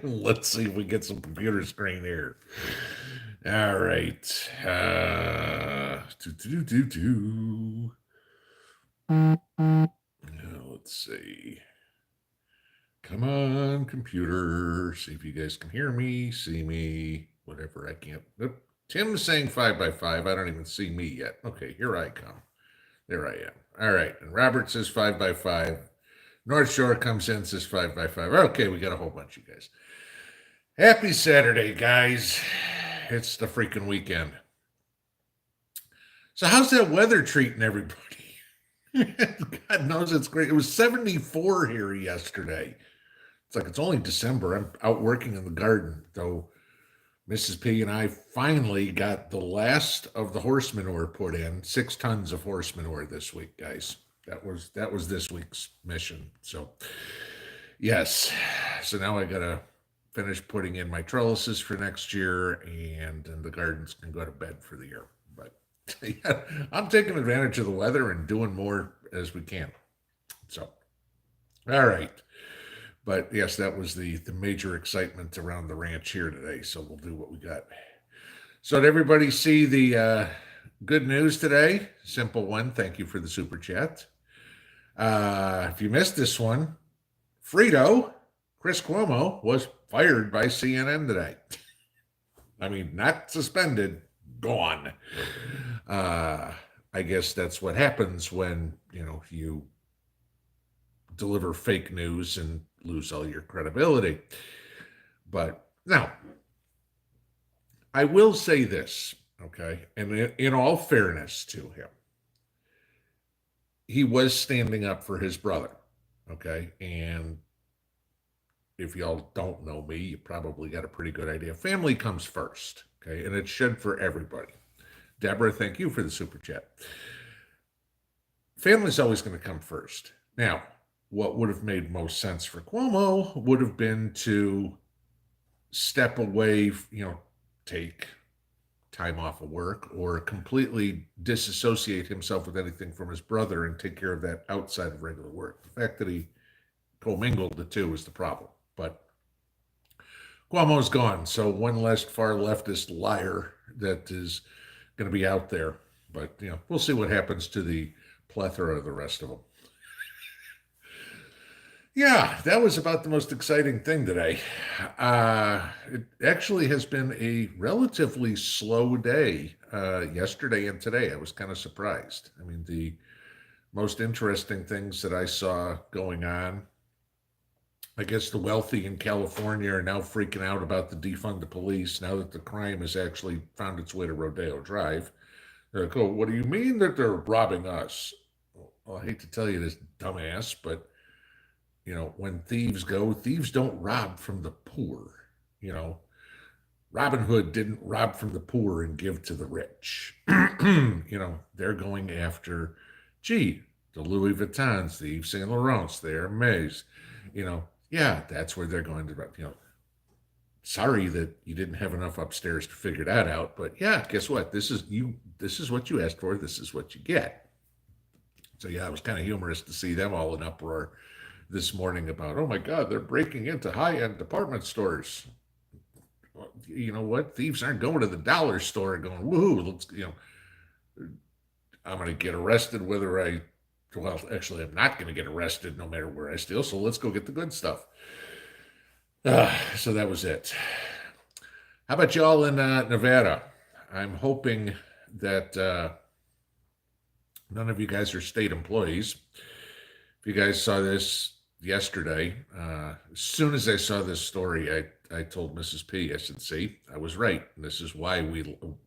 Let's see if we get some computer screen here. All right. Let's see. Come on, computer. See if you guys can hear me, see me, whatever. I can't. Nope. Tim's saying 5x5. I don't even see me yet. Okay, here I come. There I am. All right. And Robert says 5x5. North Shore comes in, says 5x5. Okay, we got a whole bunch of you guys. Happy Saturday, guys. It's the freaking weekend. So, how's that weather treating everybody? God knows it's great. It was 74 here yesterday. It's like it's only December. I'm out working in the garden, though. Mrs. P and I finally got the last of the horse manure put in. 6 tons of horse manure this week, guys. That was this week's mission. So, yes. So now I gotta finish putting in my trellises for next year, and then the gardens can go to bed for the year. But yeah, I'm taking advantage of the weather and doing more as we can. So, all right. But yes, that was the major excitement around the ranch here today. So we'll do what we got. So did everybody see the good news today? Simple one. Thank you for the super chat. If you missed this one, Frito, Chris Cuomo, was fired by CNN today. I mean, not suspended, gone. I guess that's what happens when, you deliver fake news and lose all your credibility. But now, I will say this, okay? And in all fairness to him, he was standing up for his brother, okay? And if y'all don't know me, you probably got a pretty good idea. Family comes first, okay? And it should for everybody. Deborah, thank you for the super chat. Family's always going to come first. Now, what would have made most sense for Cuomo would have been to step away, take time off of work or completely disassociate himself with anything from his brother and take care of that outside of regular work. The fact that he commingled the two is the problem. But Cuomo's gone, so one less far leftist liar that is going to be out there. But, we'll see what happens to the plethora of the rest of them. Yeah, that was about the most exciting thing today. It actually has been a relatively slow day yesterday and today. I was kind of surprised. I mean, the most interesting things that I saw going on, I guess the wealthy in California are now freaking out about the defund the police now that the crime has actually found its way to Rodeo Drive. They're like, oh, what do you mean that they're robbing us? Well, I hate to tell you this, dumbass, but when thieves go, thieves don't rob from the poor. Robin Hood didn't rob from the poor and give to the rich. They're going after, the Louis Vuittons, the Yves Saint Laurents, the Hermes. Yeah, that's where they're going to. Sorry that you didn't have enough upstairs to figure that out, but yeah, guess what? This is you. This is what you asked for. This is what you get. So yeah, it was kind of humorous to see them all in uproar this morning about, oh my God, they're breaking into high-end department stores. Well, you know what? Thieves aren't going to the dollar store and going, woohoo, let's, I'm going to get arrested well, actually, I'm not going to get arrested no matter where I steal, so let's go get the good stuff. So that was it. How about y'all in Nevada? I'm hoping that none of you guys are state employees. If you guys saw this yesterday, as soon as I saw this story, I told Mrs. P, I said, see, I was right. And this is why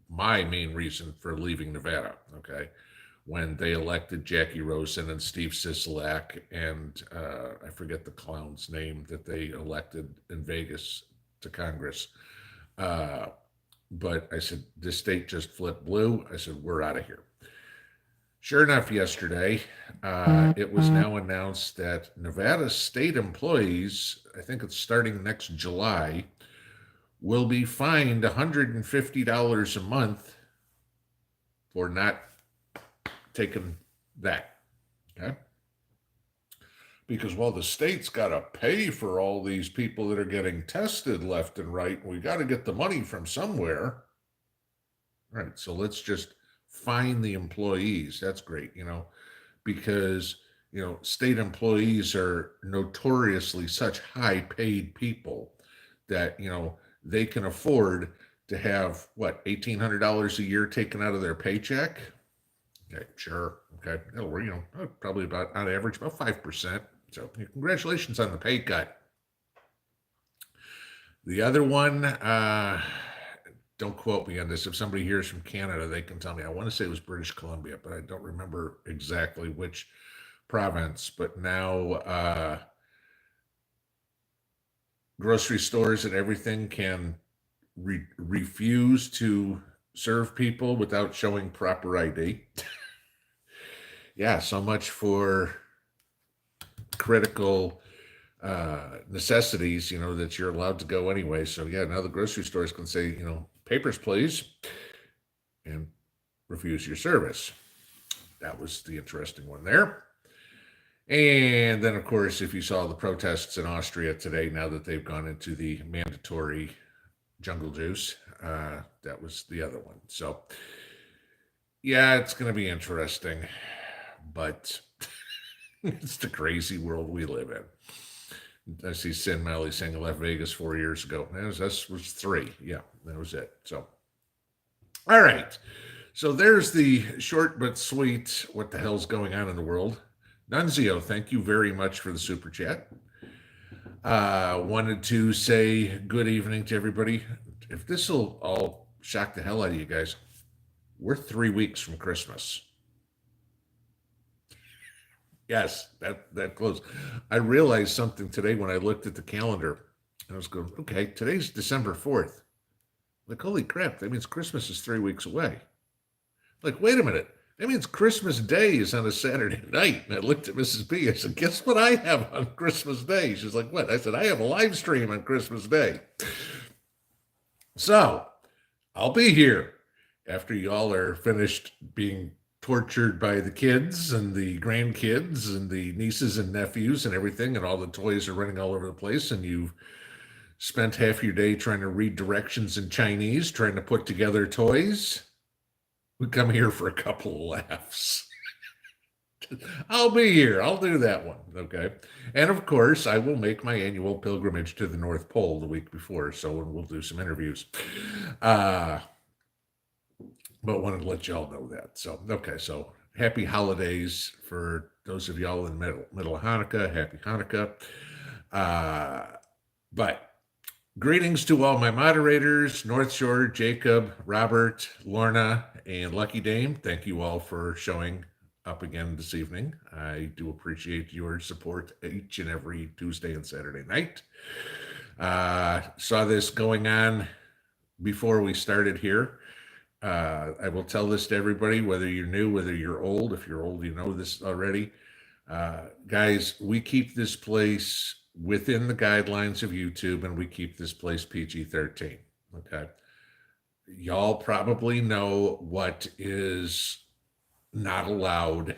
my main reason for leaving Nevada, okay? When they elected Jackie Rosen and Steve Sisolak and I forget the clown's name that they elected in Vegas to Congress. But I said, this state just flipped blue. I said, we're out of here. Sure enough, yesterday, it was now announced that Nevada state employees, I think it's starting next July, will be fined $150 a month for not taking that. Okay. because, well, the state's got to pay for all these people that are getting tested left and right. We got to get the money from somewhere. All right, so let's just find the employees. That's great, because, state employees are notoriously such high paid people that, they can afford to have what, $1,800 a year taken out of their paycheck. Okay, sure. Okay, that'll work, probably about on average about 5%. So congratulations on the pay cut. The other one, don't quote me on this. If somebody hears from Canada, they can tell me. I want to say it was British Columbia, but I don't remember exactly which province. But now grocery stores and everything can refuse to serve people without showing proper ID. Yeah, so much for critical necessities, that you're allowed to go anyway. So yeah, now the grocery stores can say, papers, please, and refuse your service. That was the interesting one there. And then, of course, if you saw the protests in Austria today, now that they've gone into the mandatory jungle juice, that was the other one. So yeah, it's going to be interesting, but it's the crazy world we live in. I see Sin Melly saying I left Vegas 4 years ago. That was 3. Yeah, that was it. So, all right. So there's the short but sweet what the hell's going on in the world. Nunzio, thank you very much for the super chat. Wanted to say good evening to everybody. If this will all shock the hell out of you guys, we're 3 weeks from Christmas. Yes, that close. I realized something today when I looked at the calendar. I was going, okay, today's December 4th. Like, holy crap, that means Christmas is 3 weeks away. Like, wait a minute. That means Christmas Day is on a Saturday night. And I looked at Mrs. B. I said, guess what I have on Christmas Day? She's like, what? I said, I have a live stream on Christmas Day. So I'll be here after y'all are finished being tortured by the kids and the grandkids and the nieces and nephews and everything, and all the toys are running all over the place, and you've spent half your day trying to read directions in Chinese, trying to put together toys. We come here for a couple of laughs. I'll be here. I'll do that one. Okay. And of course, I will make my annual pilgrimage to the North Pole the week before. So we'll do some interviews. But wanted to let y'all know that. So, okay. So happy holidays for those of y'all in the middle of Hanukkah. Happy Hanukkah. But greetings to all my moderators, North Shore, Jacob, Robert, Lorna, and Lucky Dame. Thank you all for showing up again this evening. I do appreciate your support each and every Tuesday and Saturday night. Saw this going on before we started here. I will tell this to everybody, whether you're new, whether you're old. If you're old, you know this already. Guys, we keep this place within the guidelines of YouTube, and we keep this place PG-13. Okay. Y'all probably know what is not allowed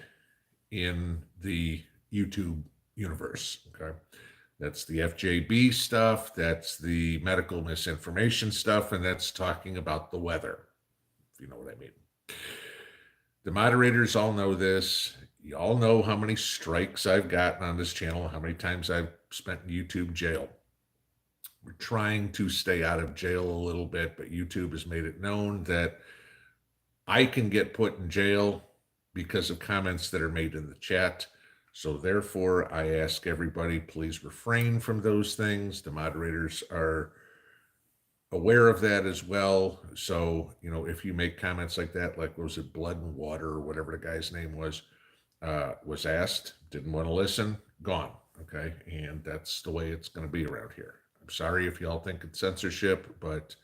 in the YouTube universe. Okay. That's the FJB stuff. That's the medical misinformation stuff. And that's talking about the weather, if you know what I mean. The moderators all know this. You all know how many strikes I've gotten on this channel, how many times I've spent in YouTube jail. We're trying to stay out of jail a little bit, but YouTube has made it known that I can get put in jail because of comments that are made in the chat. So therefore, I ask everybody, please refrain from those things. The moderators are aware of that as well. So, if you make comments like that, like was it blood and water or whatever the guy's name was asked, didn't want to listen, gone. Okay. And that's the way it's going to be around here. I'm sorry if y'all think it's censorship, but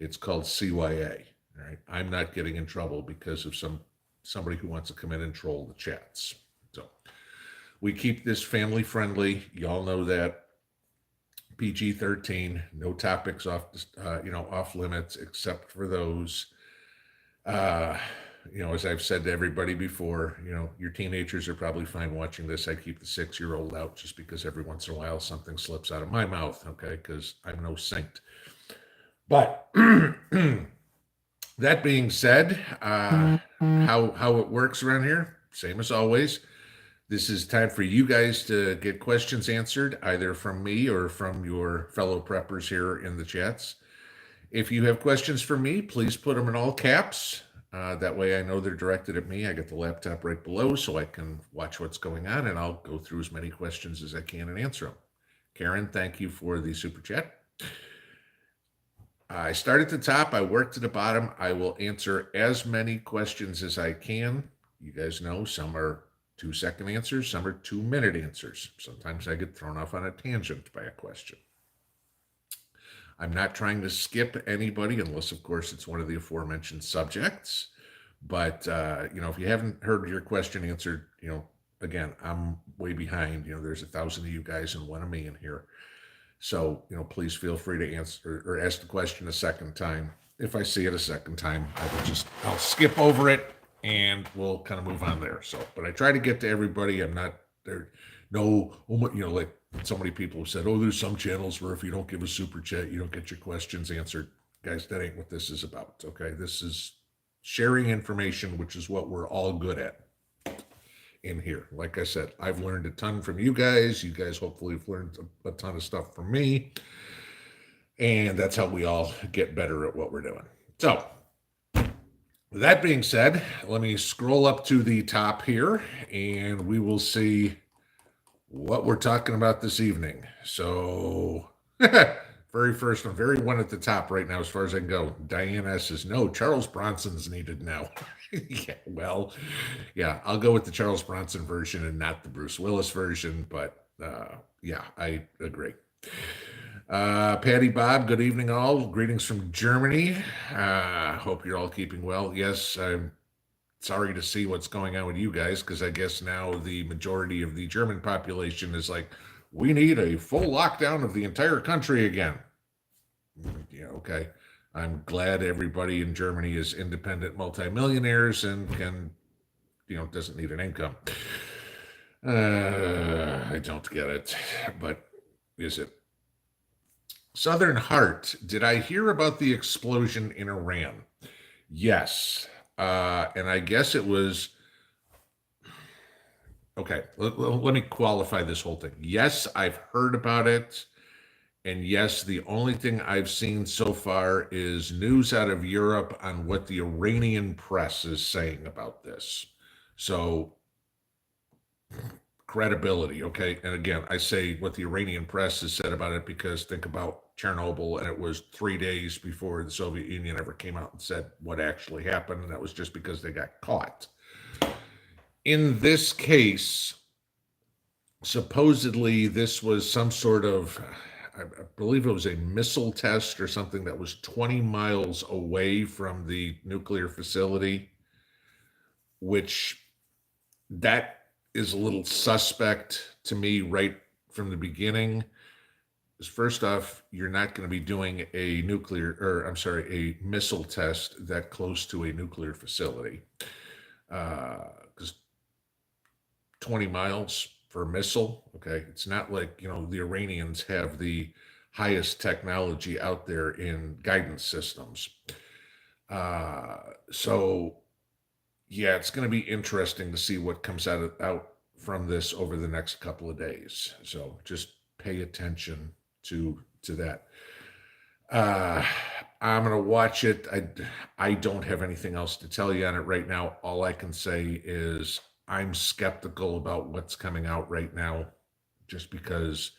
it's called CYA. All right. I'm not getting in trouble because of somebody who wants to come in and troll the chats. So we keep this family friendly. Y'all know that. PG-13, no topics off limits except for those. as I've said to everybody before, your teenagers are probably fine watching this. I keep the 6-year-old out just because every once in a while something slips out of my mouth, okay? Because I'm no saint. But that being said, how it works around here, same as always. This is time for you guys to get questions answered, either from me or from your fellow preppers here in the chats. If you have questions for me, please put them in all caps. That way I know they're directed at me. I get the laptop right below so I can watch what's going on, and I'll go through as many questions as I can and answer them. Karen, thank you for the super chat. I start at the top, I work to the bottom. I will answer as many questions as I can. You guys know some are 2-second answers, some are 2-minute answers. Sometimes I get thrown off on a tangent by a question. I'm not trying to skip anybody unless, of course, it's one of the aforementioned subjects. But, if you haven't heard your question answered, again, I'm way behind. There's 1,000 of you guys and one of me in here. So, please feel free to answer or ask the question a second time. If I see it a second time, I'll skip over it and we'll kind of move on there. So, but I try to get to everybody. I'm not there. No, like so many people have said, there's some channels where if you don't give a super chat, you don't get your questions answered. Guys, that ain't what this is about. Okay. This is sharing information, which is what we're all good at in here. Like I said, I've learned a ton from you guys. You guys hopefully have learned a ton of stuff from me. And that's how we all get better at what we're doing. So, that being said, let me scroll up to the top here and we will see what we're talking about this evening. So, very first one, very one at the top right now as far as I can go. Diane says, no, Charles Bronson's needed now. Yeah, I'll go with the Charles Bronson version and not the Bruce Willis version, but yeah, I agree. Patty Bob, good evening all. Greetings from Germany. Hope you're all keeping well. Yes, I'm sorry to see what's going on with you guys, because I guess now the majority of the German population is like, we need a full lockdown of the entire country again. Yeah, okay. I'm glad everybody in Germany is independent multimillionaires and can, doesn't need an income. I don't get it, but is it? Southern Heart, did I hear about the explosion in Iran? Yes. And I guess it was, okay, let me qualify this whole thing. Yes, I've heard about it. And yes, the only thing I've seen so far is news out of Europe on what the Iranian press is saying about this. So, credibility, okay? And again, I say what the Iranian press has said about it because think about Chernobyl, and it was 3 days before the Soviet Union ever came out and said what actually happened, and that was just because they got caught. In this case, supposedly this was some sort of, I believe it was a missile test or something that was 20 miles away from the nuclear facility, which that is a little suspect to me right from the beginning. First off, you're not going to be doing a missile test that close to a nuclear facility. Because 20 miles for a missile, okay, it's not like, the Iranians have the highest technology out there in guidance systems. So, yeah, it's going to be interesting to see what comes out from this over the next couple of days. So just pay attention to that. I'm going to watch it. I don't have anything else to tell you on it right now. All I can say is I'm skeptical about what's coming out right now, just because,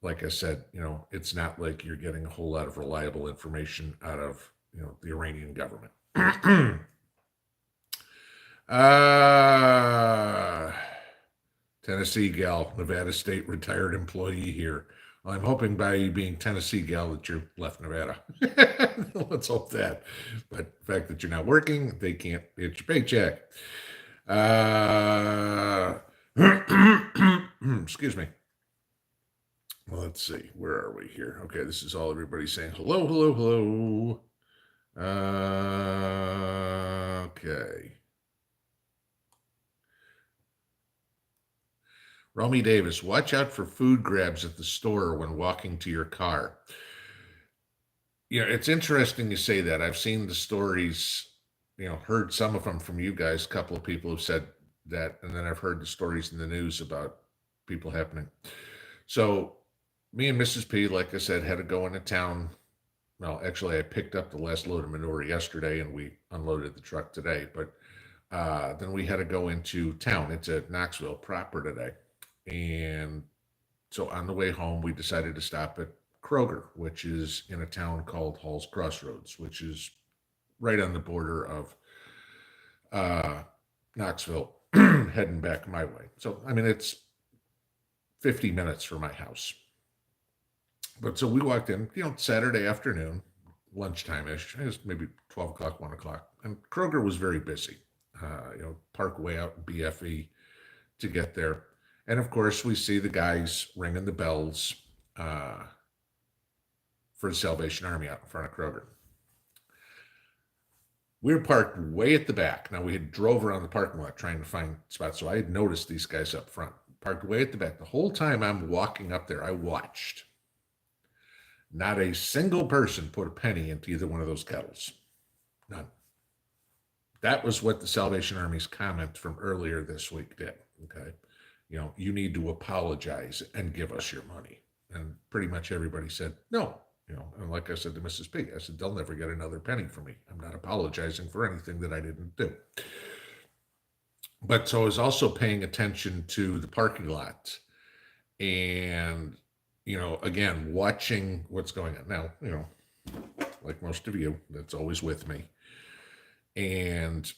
like I said, it's not like you're getting a whole lot of reliable information out of, the Iranian government. Tennessee gal, Nevada State retired employee here. Well, I'm hoping by being Tennessee gal that you're left Nevada. Let's hope that. But the fact that you're not working, they can't get your paycheck. Excuse me. Well, let's see. Where are we here? Okay, this is all everybody saying. Hello, hello, hello. Okay. Romy Davis, watch out for food grabs at the store when walking to your car. Yeah, it's interesting you say that. I've seen the stories, heard some of them from you guys. A couple of people have said that, and then I've heard the stories in the news about people happening. So, me and Mrs. P, like I said, had to go into town. Well, actually, I picked up the last load of manure yesterday, and we unloaded the truck today. But then we had to go into town. It's at Knoxville proper today, and so on the way home, we decided to stop at Kroger, which is in a town called Hall's Crossroads, which is right on the border of uh, Knoxville, heading back my way. So, I mean, it's 50 minutes from my house. But so we walked in, Saturday afternoon, lunchtime ish. It was maybe 12 o'clock, 1 o'clock. And Kroger was very busy. Park way out in BFE to get there. And of course, we see the guys ringing the bells for the Salvation Army out in front of Kroger. We were parked way at the back. Now, we had drove around the parking lot trying to find spots. So I had noticed these guys up front, parked way at the back. The whole time I'm walking up there, I watched. Not a single person put a penny into either one of those kettles. None. That was what the Salvation Army's comment from earlier this week did. Okay. You need to apologize and give us your money. And pretty much everybody said, no. And like I said to Mrs. P, I said, they'll never get another penny from me. I'm not apologizing for anything that I didn't do. But so I was also paying attention to the parking lot and, again, watching what's going on. Now, like most of you, that's always with me. And,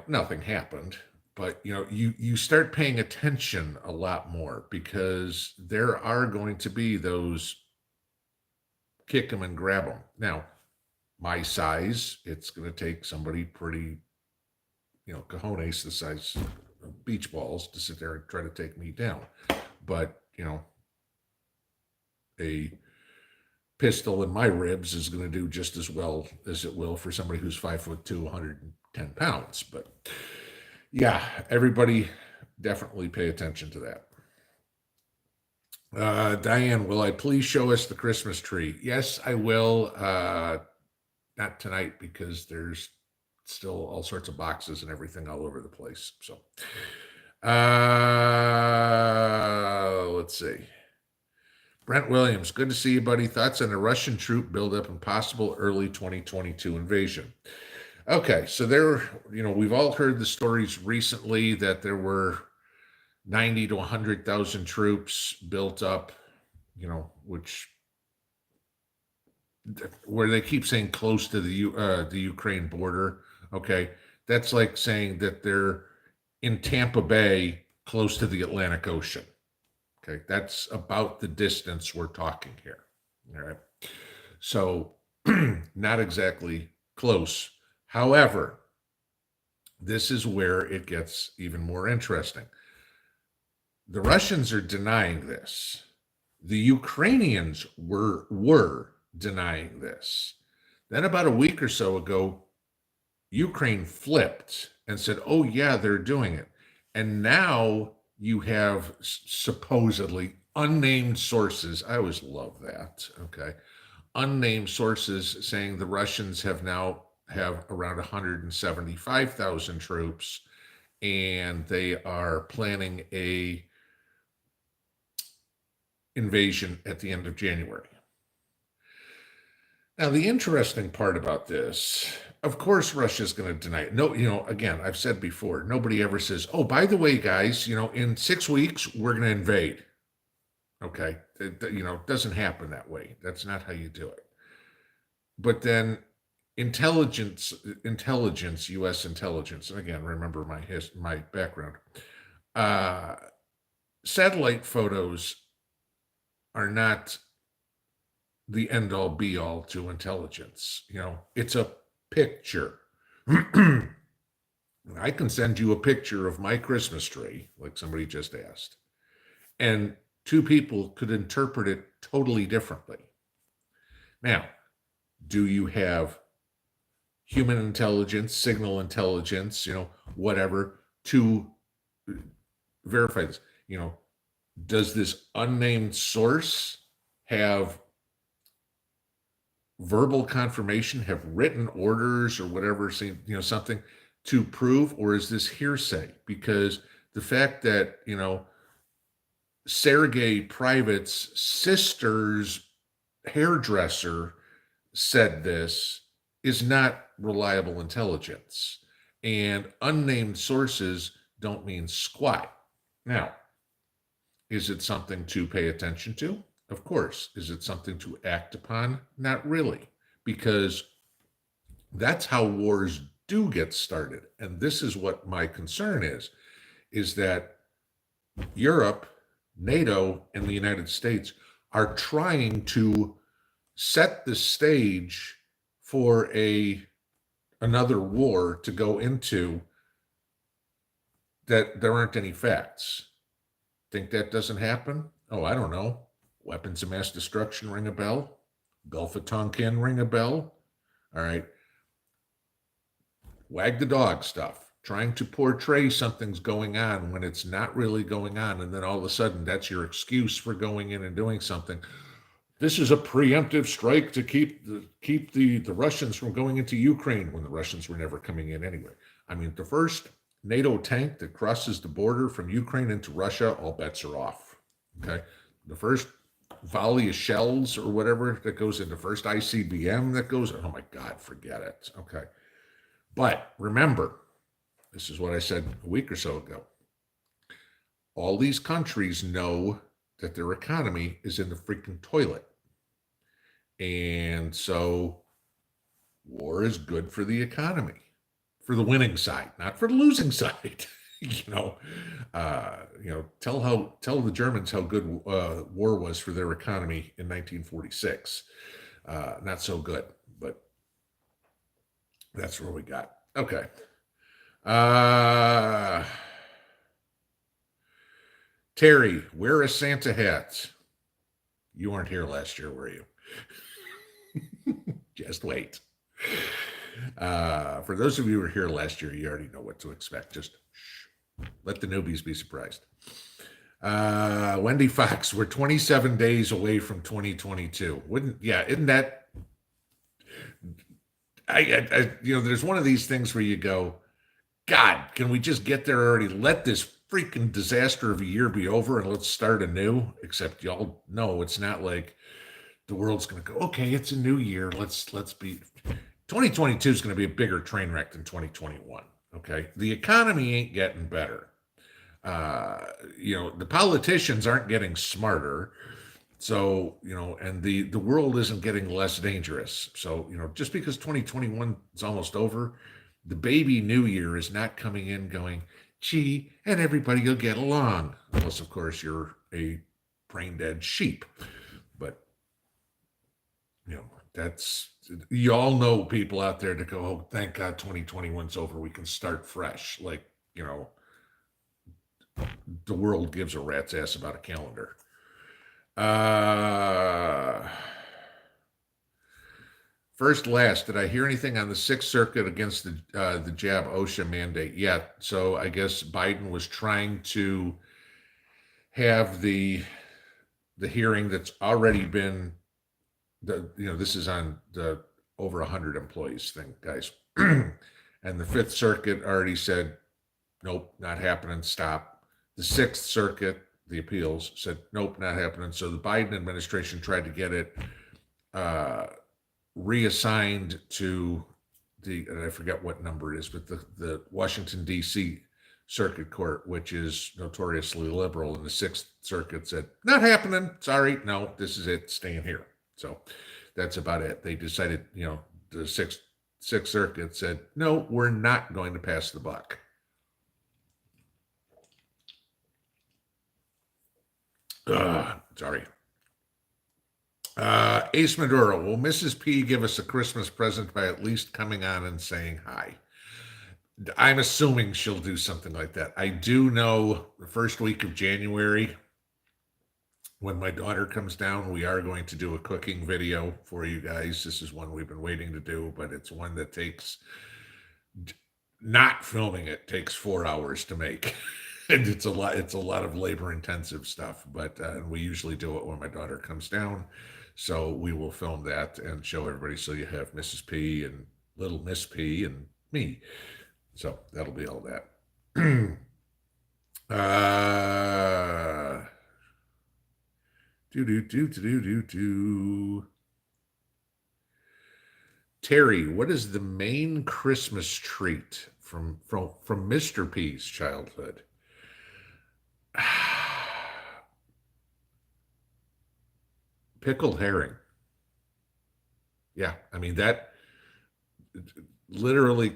nothing happened. But, you start paying attention a lot more because there are going to be those kick them and grab them. Now, my size, it's going to take somebody pretty, cojones the size of beach balls to sit there and try to take me down. But, a pistol in my ribs is going to do just as well as it will for somebody who's 5'2", 110 pounds. But yeah, everybody definitely pay attention to that. Diane, will I please show us the Christmas tree? Yes, I will. Not tonight because there's still all sorts of boxes and everything all over the place. So, let's see. Brent Williams, good to see you, buddy. Thoughts on the Russian troop buildup and possible early 2022 invasion? Okay, so we've all heard the stories recently that there were 90 to 100,000 troops built up, where they keep saying close to the Ukraine border. Okay, that's like saying that they're in Tampa Bay, close to the Atlantic Ocean. Okay, that's about the distance we're talking here. All right, so not exactly close. However, this is where it gets even more interesting. The Russians are denying this. The Ukrainians were denying this. Then about a week or so ago, Ukraine flipped and said, oh yeah, they're doing it. And now you have supposedly unnamed sources. I always love that. Okay. Unnamed sources saying the Russians have around 175,000 troops, and they are planning a invasion at the end of January. Now, the interesting part about this, of course, Russia's going to deny it. No, again, I've said before, nobody ever says, oh, by the way, guys, in 6 weeks, we're going to invade. Okay. It doesn't happen that way. That's not how you do it. But then intelligence, U.S. intelligence, and again, remember my background, satellite photos are not the end all be all to intelligence. It's a picture. I can send you a picture of my Christmas tree, like somebody just asked, and two people could interpret it totally differently. Now, do you have human intelligence, signal intelligence, whatever, to verify this. Does this unnamed source have verbal confirmation, have written orders or whatever, something to prove, or is this hearsay? Because the fact that, Sergei Private's sister's hairdresser said this is not reliable intelligence. And unnamed sources don't mean squat. Now, is it something to pay attention to? Of course. Is it something to act upon? Not really, because that's how wars do get started. And this is what my concern is that Europe, NATO, and the United States are trying to set the stage for another war to go into that there aren't any facts. Think that doesn't happen? Oh, I don't know. Weapons of mass destruction ring a bell? Gulf of Tonkin ring a bell? All right. Wag the dog stuff. Trying to portray something's going on when it's not really going on. And then all of a sudden, that's your excuse for going in and doing something. This is a preemptive strike to keep the Russians from going into Ukraine, when the Russians were never coming in anyway. I mean, the first NATO tank that crosses the border from Ukraine into Russia, all bets are off. Okay. The first volley of shells or whatever that goes in, the first ICBM that goes, oh my God, forget it. Okay. But remember, this is what I said a week or so ago. All these countries know that their economy is in the freaking toilet. And so war is good for the economy, for the winning side, not for the losing side. Tell the Germans how good war was for their economy in 1946. Not so good, but that's where we got. Okay. Terry, wear a Santa hat. You weren't here last year, were you? Just wait. For those of you who were here last year, you already know what to expect. Just let the newbies be surprised. Wendy Fox, we're 27 days away from 2022. Isn't that? There's one of these things where you go, God, can we just get there already? Let this freaking disaster of a year be over and let's start anew. Except y'all know it's not like the world's going to go, okay, it's a new year. Let's be 2022 is going to be a bigger train wreck than 2021. Okay. The economy ain't getting better. The politicians aren't getting smarter. So, and the world isn't getting less dangerous. So, just because 2021 is almost over, the baby new year is not coming in going, gee, and everybody will get along. Unless, of course, you're a brain dead sheep. But, you all know people out there to go, oh, thank God 2021's over. We can start fresh. Like, the world gives a rat's ass about a calendar. First, last, did I hear anything on the Sixth Circuit against the jab OSHA mandate yet? So I guess Biden was trying to have the hearing that's already been this is on the over 100 employees thing, guys. And the Fifth Circuit already said, nope, not happening, stop. The Sixth Circuit, the appeals, said, nope, not happening. So the Biden administration tried to get it reassigned to and I forget what number it is, but the Washington, D.C. Circuit Court, which is notoriously liberal. And the Sixth Circuit said, not happening. Sorry. No, this is it. Staying here. So that's about it. They decided, the Sixth Circuit said, no, we're not going to pass the buck. Sorry. Ace Maduro, will Mrs. P give us a Christmas present by at least coming on and saying hi? I'm assuming she'll do something like that. I do know the first week of January, when my daughter comes down, we are going to do a cooking video for you guys. This is one we've been waiting to do, but it's one that takes, not filming it takes 4 hours to make. And it's a lot of labor intensive stuff, but we usually do it when my daughter comes down. So we will film that and show everybody. So you have Mrs. P and little Miss P and me. So that'll be all that. uh, do. Terry, what is the main Christmas treat from Mr. P's childhood? Pickled herring. Yeah, I mean that literally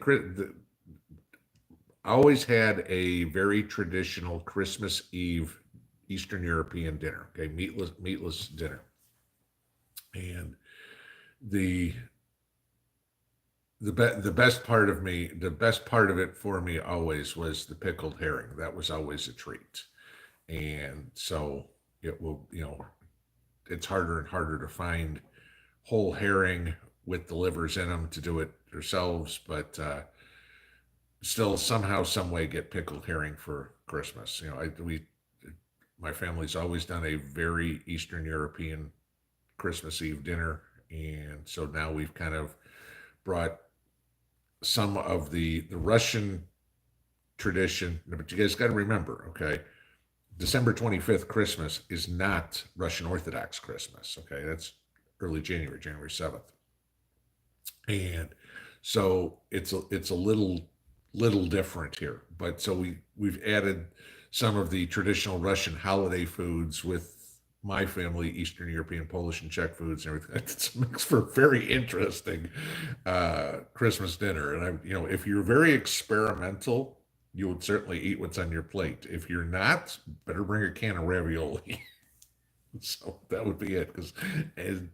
always had a very traditional Christmas Eve Eastern European dinner. Okay, meatless dinner, and the the best part of it for me always was the pickled herring. That was always a treat, and so it will, it's harder and harder to find whole herring with the livers in them to do it ourselves, but still somehow, some way get pickled herring for Christmas. My family's always done a very Eastern European Christmas Eve dinner, and so now we've kind of brought some of the Russian tradition. But you guys got to remember, okay, December 25th Christmas is not Russian Orthodox Christmas. Okay, that's early January, January 7th, and so it's a little different here. But so we've added some of the traditional Russian holiday foods with my family, Eastern European, Polish, and Czech foods and everything. It's makes for a very interesting Christmas dinner. And if you're very experimental, you would certainly eat what's on your plate. If you're not, better bring a can of ravioli. So that would be it, because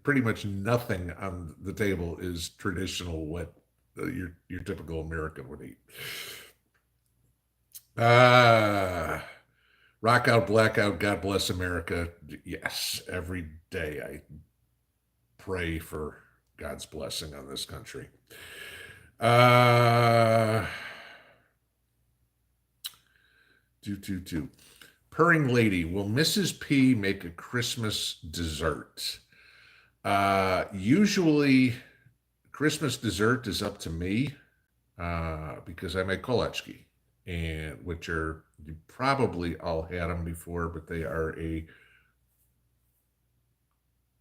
pretty much nothing on the table is traditional what your typical American would eat. Rock out, blackout, God bless America. Yes, every day I pray for God's blessing on this country. Purring lady, will Mrs. P make a Christmas dessert? Usually, Christmas dessert is up to me because I make kolachki, and which are, you probably all had them before, but they are a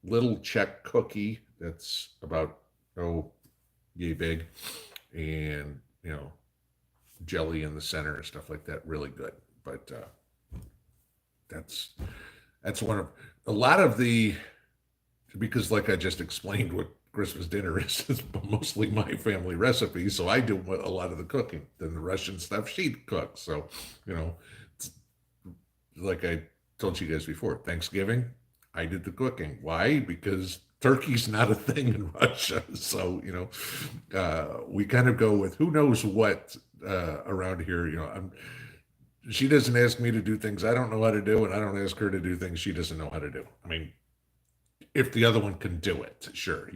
little Czech cookie that's about yay big, and jelly in the center and stuff like that. Really good, but that's one of a lot of the, because like I just explained what Christmas dinner is, it's mostly my family recipe, so I do a lot of the cooking. Then the Russian stuff she cooks. So, like I told you guys before, Thanksgiving, I did the cooking. Why? Because turkey's not a thing in Russia. So, we kind of go with who knows what around here. She doesn't ask me to do things I don't know how to do, and I don't ask her to do things she doesn't know how to do. I mean, if the other one can do it, sure.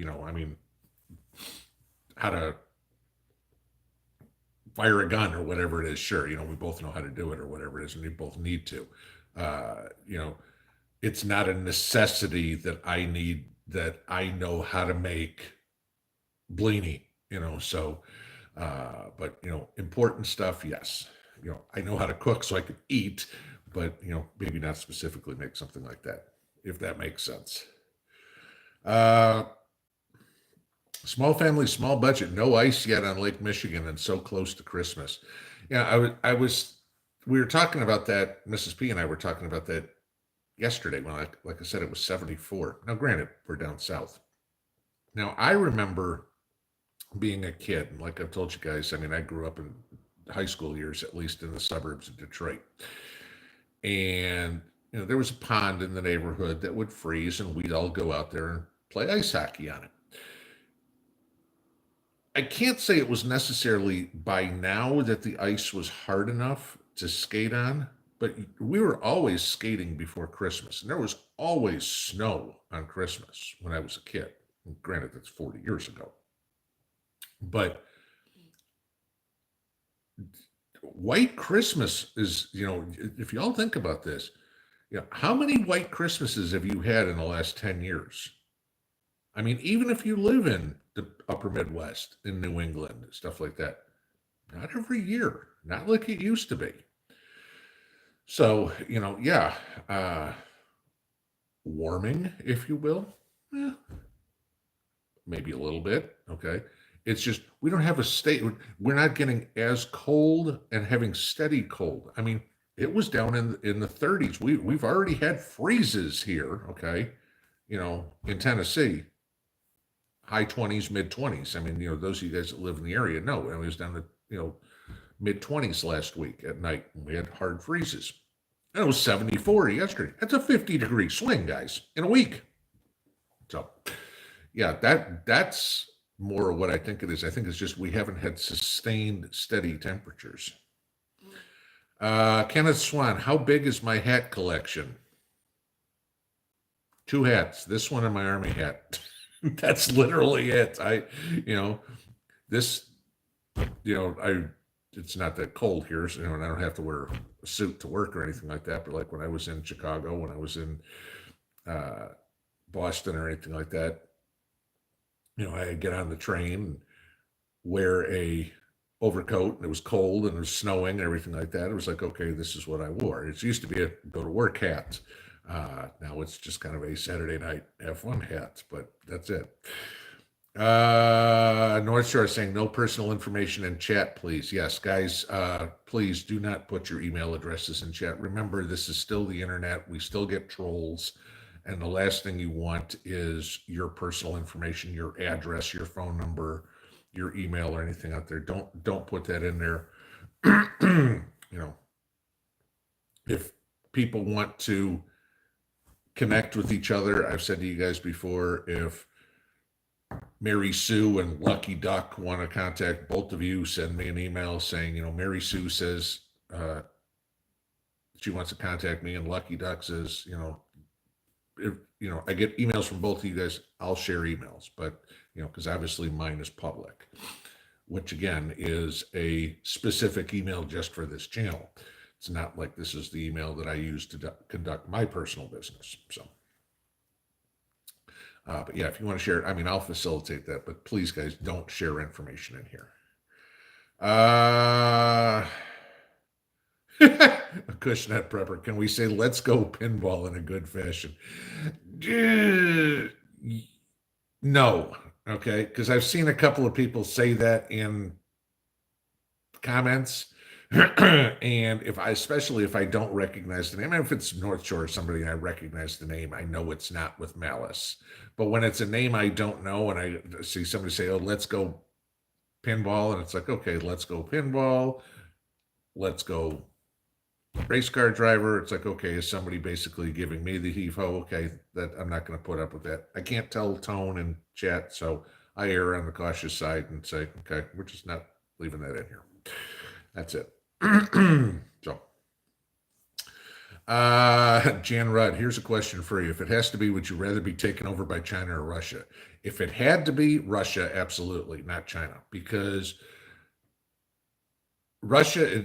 How to fire a gun or whatever it is, sure. We both know how to do it or whatever it is, and we both need to. It's not a necessity that I know how to make blini, so, but, important stuff, yes. I know how to cook so I can eat, but, maybe not specifically make something like that, if that makes sense. Small family, small budget, no ice yet on Lake Michigan, and so close to Christmas. Yeah, we were talking about that. Mrs. P and I were talking about that yesterday when, like I said, it was 74. Now, granted, we're down south. Now, I remember being a kid, and like I've told you guys, I mean, I grew up in high school years, at least in the suburbs of Detroit. And, there was a pond in the neighborhood that would freeze, and we'd all go out there and play ice hockey on it. I can't say it was necessarily by now that the ice was hard enough to skate on, but we were always skating before Christmas, and there was always snow on Christmas when I was a kid. Granted, that's 40 years ago, but White Christmas is, if y'all think about this, how many White Christmases have you had in the last 10 years? I mean, even if you live in the upper Midwest, in New England, stuff like that, not every year, not like it used to be. So, yeah, warming, if you will. Eh, maybe a little bit. Okay. It's just we don't have a state. We're not getting as cold and having steady cold. I mean, it was down in the 30s. We've already had freezes here. Okay, in Tennessee, high 20s, mid 20s. I mean, those of you guys that live in the area know it was down to mid 20s last week at night. We had hard freezes. And it was 74 yesterday. That's a 50-degree swing, guys, in a week. So, yeah, that's more of what I think it is. I think it's just we haven't had sustained steady temperatures. Kenneth Swan, how big is my hat collection? 2 hats, this one and my army hat. That's literally it. It's not that cold here, so, and I don't have to wear a suit to work or anything like that. But like when I was in Chicago, when I was in Boston or anything like that, I'd get on the train and wear a overcoat, and it was cold and it was snowing and everything like that. It was like, okay, this is what I wore. It used to be a go to work hat. Now it's just kind of a Saturday night F1 hat, but that's it. North Shore saying no personal information in chat, please. Yes, guys, please do not put your email addresses in chat. Remember, this is still the internet. We still get trolls. And the last thing you want is your personal information, your address, your phone number, your email, or anything out there. Don't put that in there. If people want to connect with each other, I've said to you guys before, if Mary Sue and Lucky Duck want to contact both of you, send me an email saying, Mary Sue says she wants to contact me, and Lucky Duck says, if I get emails from both of you guys, I'll share emails, but because obviously mine is public, which again is a specific email just for this channel. It's not like this is the email that I use to conduct my personal business. So, but yeah, if you want to share it, I mean, I'll facilitate that, but please, guys, don't share information in here. Cushnet Prepper, can we say let's go pinball in a good fashion? No, okay, because I've seen a couple of people say that in comments, and especially if I don't recognize the name, if it's North Shore or somebody and I recognize the name, I know it's not with malice. But when it's a name I don't know and I see somebody say, oh, let's go pinball, and it's like, okay, let's go pinball, let's go race car driver. It's like, okay, is somebody basically giving me the heave-ho? Okay, that I'm not going to put up with that. I can't tell tone in chat, so I err on the cautious side and say, okay, we're just not leaving that in here. That's it. So, Jan Rudd, here's a question for you. If it has to be, would you rather be taken over by China or Russia? If it had to be Russia, absolutely, not China, because Russia,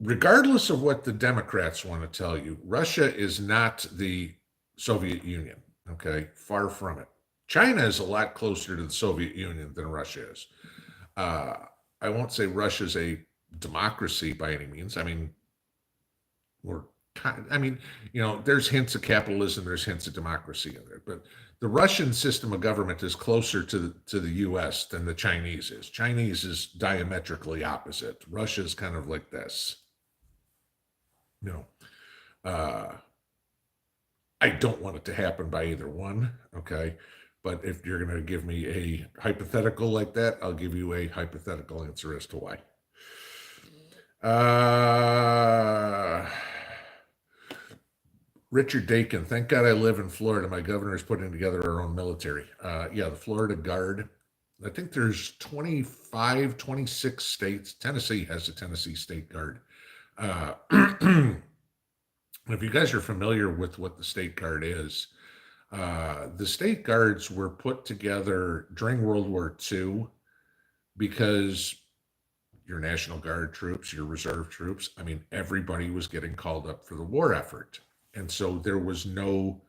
regardless of what the Democrats want to tell you, Russia is not the Soviet Union, okay? Far from it. China is a lot closer to the Soviet Union than Russia is. I won't say Russia's a democracy by any means. I mean, there's hints of capitalism, there's hints of democracy in there, but the Russian system of government is closer to the U.S. than the Chinese is. Chinese is diametrically opposite. Russia is kind of like this. I don't want it to happen by either one, okay? But if you're going to give me a hypothetical like that, I'll give you a hypothetical answer as to why. Richard Dakin, thank God I live in Florida. My governor is putting together our own military. Yeah, the Florida Guard. I think there's 25, 26 states. Tennessee has a Tennessee State Guard. If you guys are familiar with what the state guard is, the state guards were put together during World War II because your National Guard troops, your reserve troops, I mean, everybody was getting called up for the war effort. And so there was no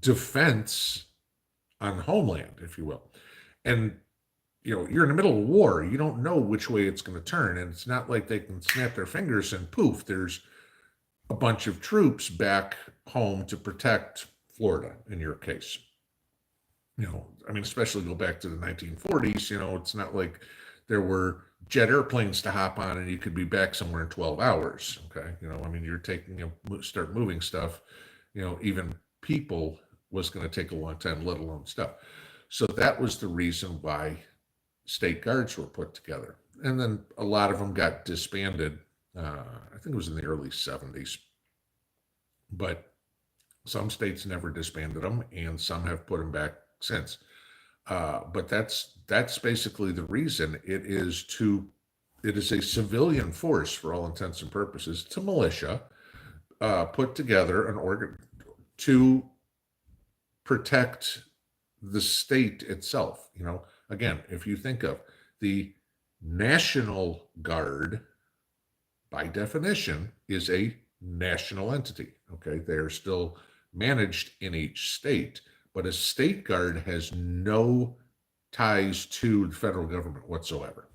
defense on the homeland, if you will. And you're in the middle of war. You don't know which way it's going to turn, and it's not like they can snap their fingers and poof, there's a bunch of troops back home to protect Florida in your case. I mean, especially go back to the 1940s. It's not like there were jet airplanes to hop on and you could be back somewhere in 12 hours. Okay, I mean, you're taking start moving stuff. Even people was going to take a long time, let alone stuff. So that was the reason why state guards were put together. And then a lot of them got disbanded. I think it was in the early 70s. But some states never disbanded them, and some have put them back since. But that's basically the reason. It is a civilian force for all intents and purposes. It's a militia put together an organ to protect the state itself. Again, if you think of the National Guard, by definition, is a national entity. Okay, they are still managed in each state, but a state guard has no ties to the federal government whatsoever.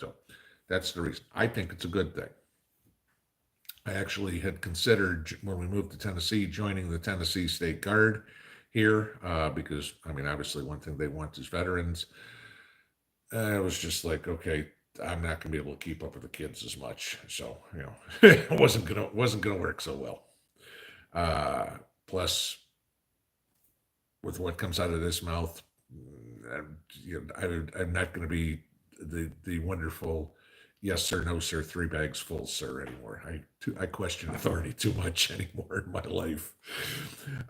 So that's the reason. I think it's a good thing. I actually had considered, when we moved to Tennessee, joining the Tennessee State Guard here because, I mean, obviously one thing they want is veterans. I was just like, okay, I'm not going to be able to keep up with the kids as much, so it wasn't gonna work so well. Plus, with what comes out of this mouth, I'm not going to be the wonderful yes sir, no sir, 3 bags full sir anymore. I question authority too much anymore in my life.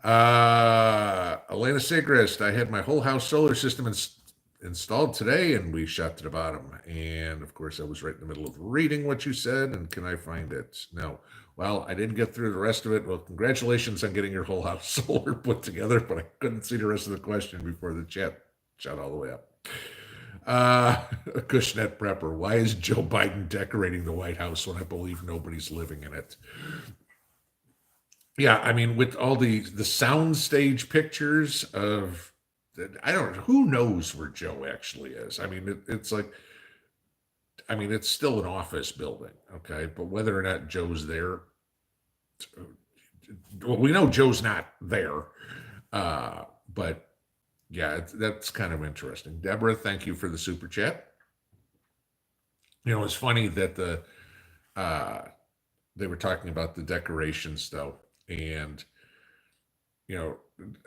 Elena Sigrist, I had my whole house solar system installed today, and we shot to the bottom. And of course, I was right in the middle of reading what you said. And can I find it? No. Well, I didn't get through the rest of it. Well, congratulations on getting your whole house solar put together, but I couldn't see the rest of the question before the chat shot all the way up. Cushnet Prepper, why is Joe Biden decorating the White House when I believe nobody's living in it? Yeah, I mean, with all the soundstage pictures of, I don't know, who knows where Joe actually is. I mean, it's like, I mean, it's still an office building, okay? But whether or not Joe's there, well, we know Joe's not there. But yeah, that's kind of interesting. Deborah, thank you for the super chat. It's funny that they were talking about the decorations though, and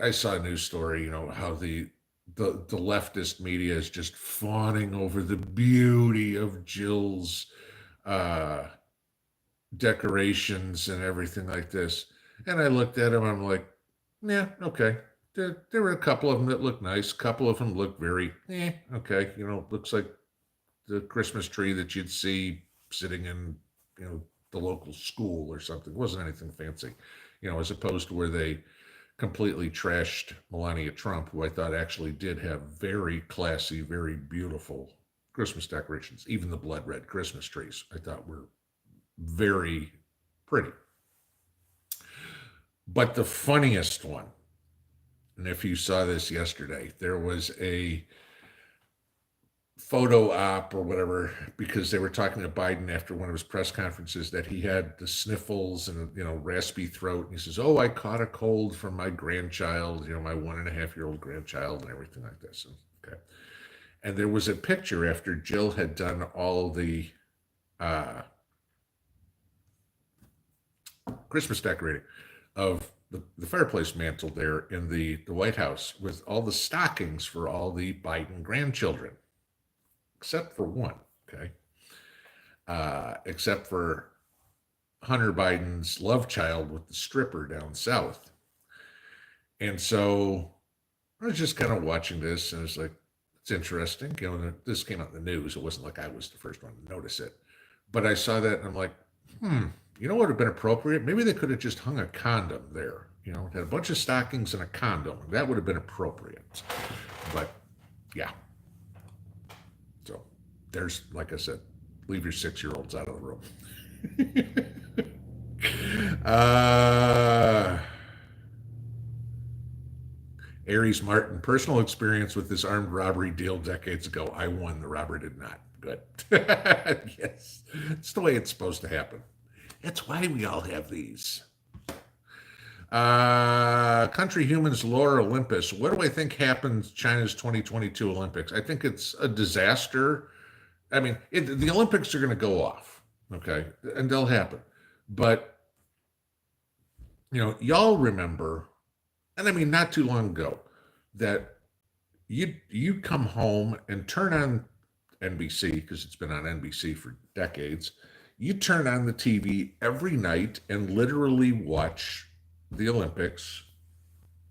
I saw a news story. How the leftist media is just fawning over the beauty of Jill's decorations and everything like this. And I looked at them. I'm like, yeah, okay. There were a couple of them that looked nice. A couple of them looked very, okay. Looks like the Christmas tree that you'd see sitting in, the local school or something. It wasn't anything fancy, as opposed to where they completely trashed Melania Trump, who I thought actually did have very classy, very beautiful Christmas decorations. Even the blood red Christmas trees I thought were very pretty. But the funniest one, and if you saw this yesterday, there was a photo op or whatever, because they were talking to Biden after one of his press conferences that he had the sniffles and raspy throat, and he says, "Oh, I caught a cold from my grandchild, my 1.5-year-old grandchild, and everything like this." Okay, and there was a picture after Jill had done all the Christmas decorating of the fireplace mantle there in the White House with all the stockings for all the Biden grandchildren, except for one, okay? Except for Hunter Biden's love child with the stripper down south. And so I was just kind of watching this, and it's like, it's interesting. This came out in the news. It wasn't like I was the first one to notice it. But I saw that, and I'm like, You know what would have been appropriate? Maybe they could have just hung a condom there. Had a bunch of stockings and a condom. That would have been appropriate. But yeah. So there's, like I said, leave your 6-year-olds out of the room. uh, Aries Martin, personal experience with this armed robbery deal decades ago. I won. The robber did not. Good. Yes. It's the way it's supposed to happen. That's why we all have these. Country Humans Lore Olympus. What do I think happens China's 2022 Olympics? I think it's a disaster. I mean, the Olympics are going to go off, okay, and they'll happen. But y'all remember, and I mean, not too long ago, that you come home and turn on NBC, because it's been on NBC for decades. You turn on the TV every night and literally watch the Olympics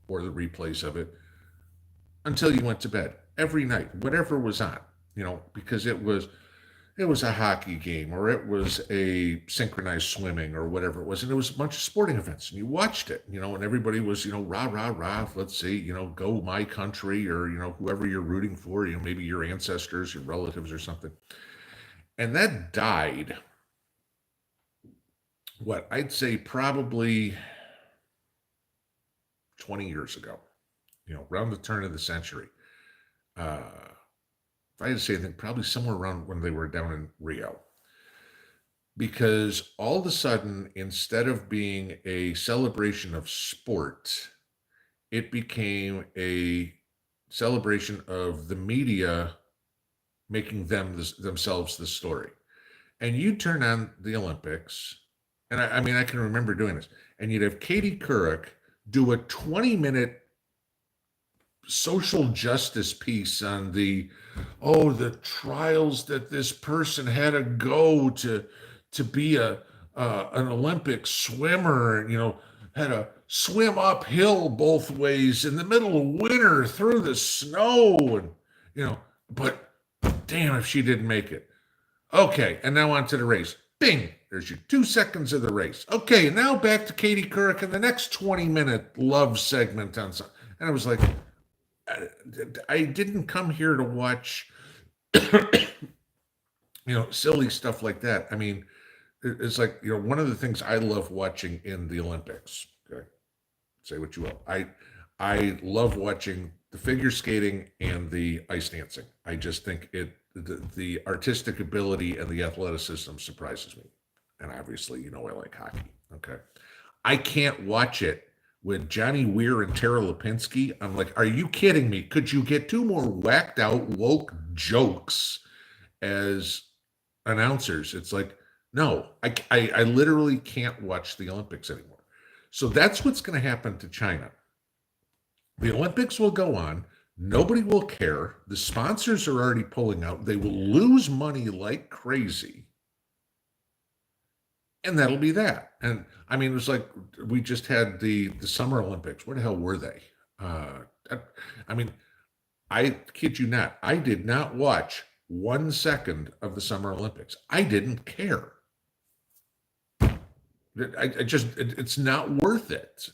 or the replays of it until you went to bed every night, whatever was on, because it was a hockey game, or it was a synchronized swimming, or whatever it was. And it was a bunch of sporting events, and you watched it, and everybody was, rah, rah, rah, let's see, go my country, or, whoever you're rooting for, maybe your ancestors, your relatives or something. And that died, what I'd say probably 20 years ago, around the turn of the century. If I had to say, I think probably somewhere around when they were down in Rio. Because all of a sudden, instead of being a celebration of sport, it became a celebration of the media making themselves the story. And you turn on the Olympics, and I mean, I can remember doing this, and you'd have Katie Couric do a 20-minute social justice piece on the trials that this person had to go to be an Olympic swimmer, had to swim uphill both ways in the middle of winter through the snow, and but damn if she didn't make it. Okay, and now on to the race. Bing, there's your 2 seconds of the race. Okay, now back to Katie Couric and the next 20-minute love segment on something. And I was like, I didn't come here to watch, silly stuff like that. I mean, it's like, one of the things I love watching in the Olympics. Okay, say what you will. I love watching the figure skating and the ice dancing. I just think the artistic ability and the athleticism surprises me. And obviously, I like hockey. Okay, I can't watch it with Johnny Weir and Tara Lipinski. I'm like, are you kidding me? Could you get 2 more whacked out woke jokes as announcers? It's like, no, I literally can't watch the Olympics anymore. So that's what's going to happen to China. The Olympics will go on. Nobody will care. The sponsors are already pulling out. They will lose money like crazy. And that'll be that. And I mean, it was like we just had the Summer Olympics. Where the hell were they? I mean, I kid you not. I did not watch 1 second of the Summer Olympics. I didn't care. It's not worth it.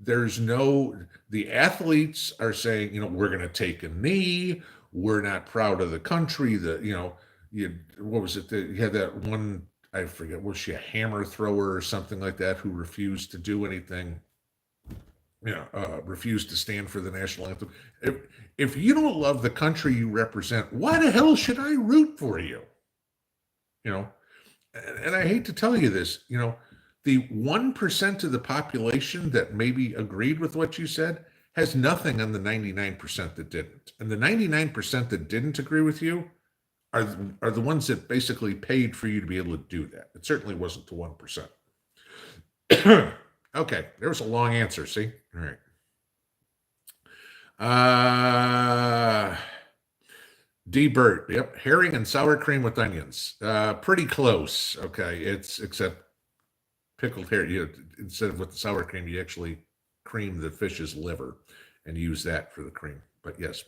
There's no, the athletes are saying, we're going to take a knee. We're not proud of the country. What was it? You had that one, I forget, was she a hammer thrower or something like that, who refused to do anything, refused to stand for the national anthem. If you don't love the country you represent, why the hell should I root for you? And I hate to tell you this, the 1% of the population that maybe agreed with what you said has nothing on the 99% that didn't. And the 99% that didn't agree with you are the ones that basically paid for you to be able to do that. It certainly wasn't the 1%. Okay, there was a long answer, see? All right. D. Burt, yep, herring and sour cream with onions. Pretty close, okay? It's except pickled herring. Instead of with the sour cream, you actually cream the fish's liver and use that for the cream. But yes,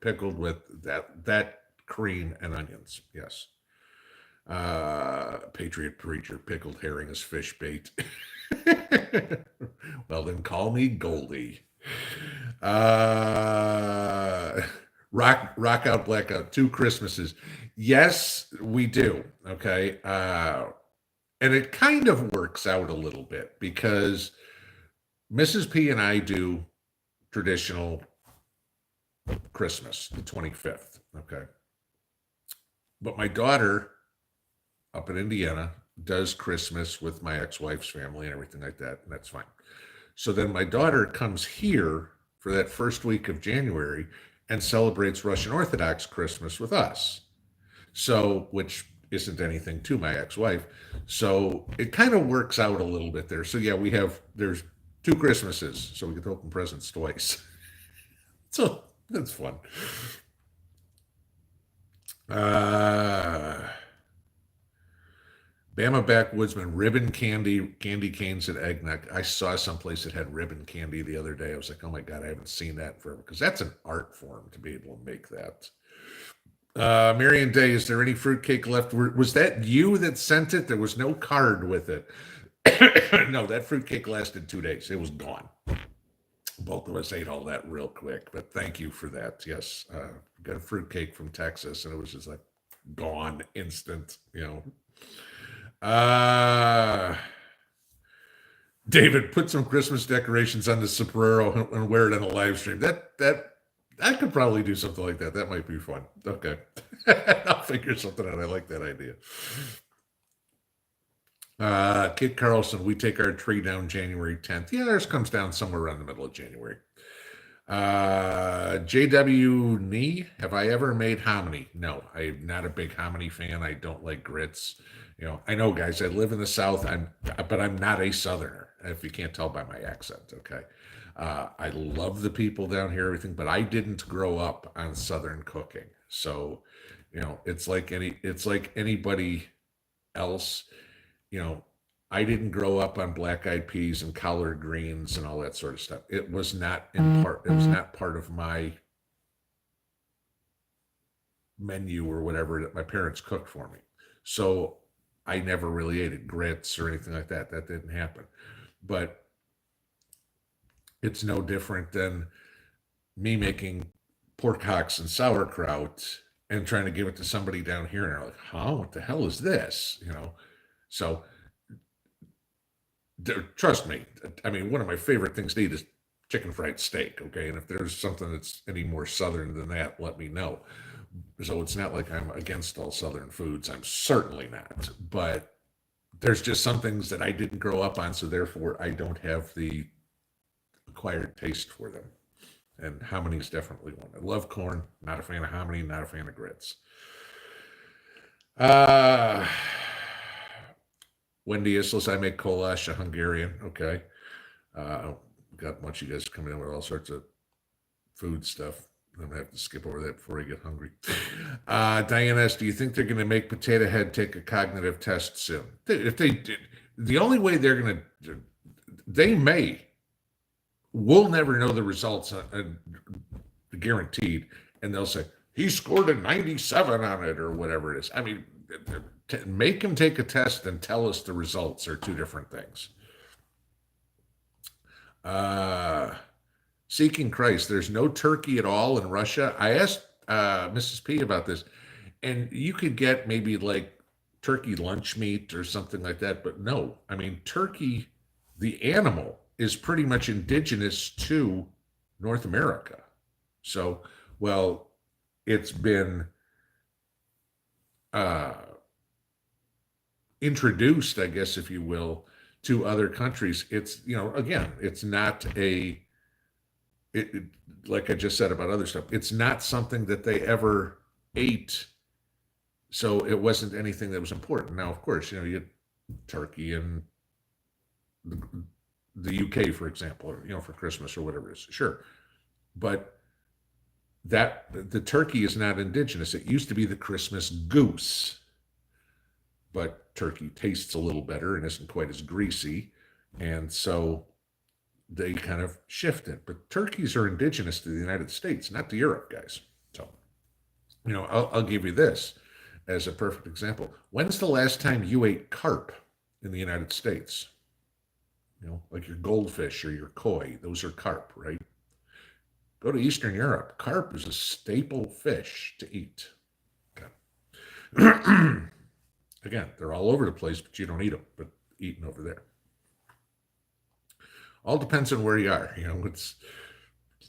pickled with that cream and onions, yes. Patriot Preacher, pickled herring is fish bait. Well, then call me Goldie. Uh, rock out, blackout, 2 Christmases. Yes, we do. Okay. And it kind of works out a little bit because Mrs. P and I do traditional Christmas, the 25th. Okay. But my daughter up in Indiana does Christmas with my ex-wife's family and everything like that, and that's fine. So then my daughter comes here for that first week of January and celebrates Russian Orthodox Christmas with us. So, which isn't anything to my ex-wife. So it kind of works out a little bit there. So yeah, there's 2 Christmases, so we get to open presents twice. So that's fun. Uh, Bama Backwoodsman, ribbon candy canes and eggnog. I saw someplace that had ribbon candy the other day. I was like, oh my God, I haven't seen that forever because that's an art form to be able to make that. Marion Day, is there any fruitcake left? Was that you that sent it? There was no card with it. No, that fruitcake lasted 2 days. It was gone. Both of us ate all that real quick, but thank you for that. Yes, got a fruitcake from Texas, and it was just like gone instant. David, put some Christmas decorations on the sombrero and wear it on a live stream. That I could probably do something like that. That might be fun. Okay, I'll figure something out. I like that idea. Kit Carlson, we take our tree down January 10th. Yeah, ours comes down somewhere around the middle of January. JW Nee, have I ever made hominy? No, I'm not a big hominy fan. I don't like grits. I know, guys, I live in the South, but I'm not a Southerner, if you can't tell by my accent, okay? I love the people down here, everything, but I didn't grow up on Southern cooking. So, it's like anybody else. I didn't grow up on black-eyed peas and collard greens and all that sort of stuff. It was not part of my menu or whatever that my parents cooked for me. So I never really ate it, grits or anything like that. That didn't happen. But it's no different than me making pork hocks and sauerkraut and trying to give it to somebody down here and they're like, huh, what the hell is this? So trust me, I mean, one of my favorite things to eat is chicken fried steak, okay? And if there's something that's any more Southern than that, let me know. So it's not like I'm against all Southern foods. I'm certainly not. But there's just some things that I didn't grow up on, so therefore I don't have the acquired taste for them. And hominy is definitely one. I love corn, not a fan of hominy, not a fan of grits. Wendy Isles, I make goulash, a Hungarian. Okay. Got a bunch of you guys coming in with all sorts of food stuff. I'm gonna have to skip over that before I get hungry. Diane S., do you think they're going to make Potato Head take a cognitive test soon? If they did, the only way they may. We'll never know the results, guaranteed. And they'll say, he scored a 97 on it or whatever it is. I mean, make him take a test and tell us the results are two different things. Seeking Christ, there's no turkey at all in Russia. I asked Mrs. P about this, and you could get maybe like turkey lunch meat or something like that, but no. I mean, turkey, the animal, is pretty much indigenous to North America. So, well, it's been introduced, I guess, if you will, to other countries. It's, again, it's not like I just said about other stuff, it's not something that they ever ate. So it wasn't anything that was important. Now, of course, you get turkey and the UK, for example, or, for Christmas or whatever it is. Sure. But the turkey is not indigenous. It used to be the Christmas goose, but turkey tastes a little better and isn't quite as greasy. And so they kind of shifted. But turkeys are indigenous to the United States, not to Europe, guys. So, I'll give you this. as a perfect example. When's the last time you ate carp in the United States? Like your goldfish or your koi, those are carp, right? Go to Eastern Europe. Carp is a staple fish to eat. Okay. Again, they're all over the place, but you don't eat them, but eating over there. All depends on where you are. It's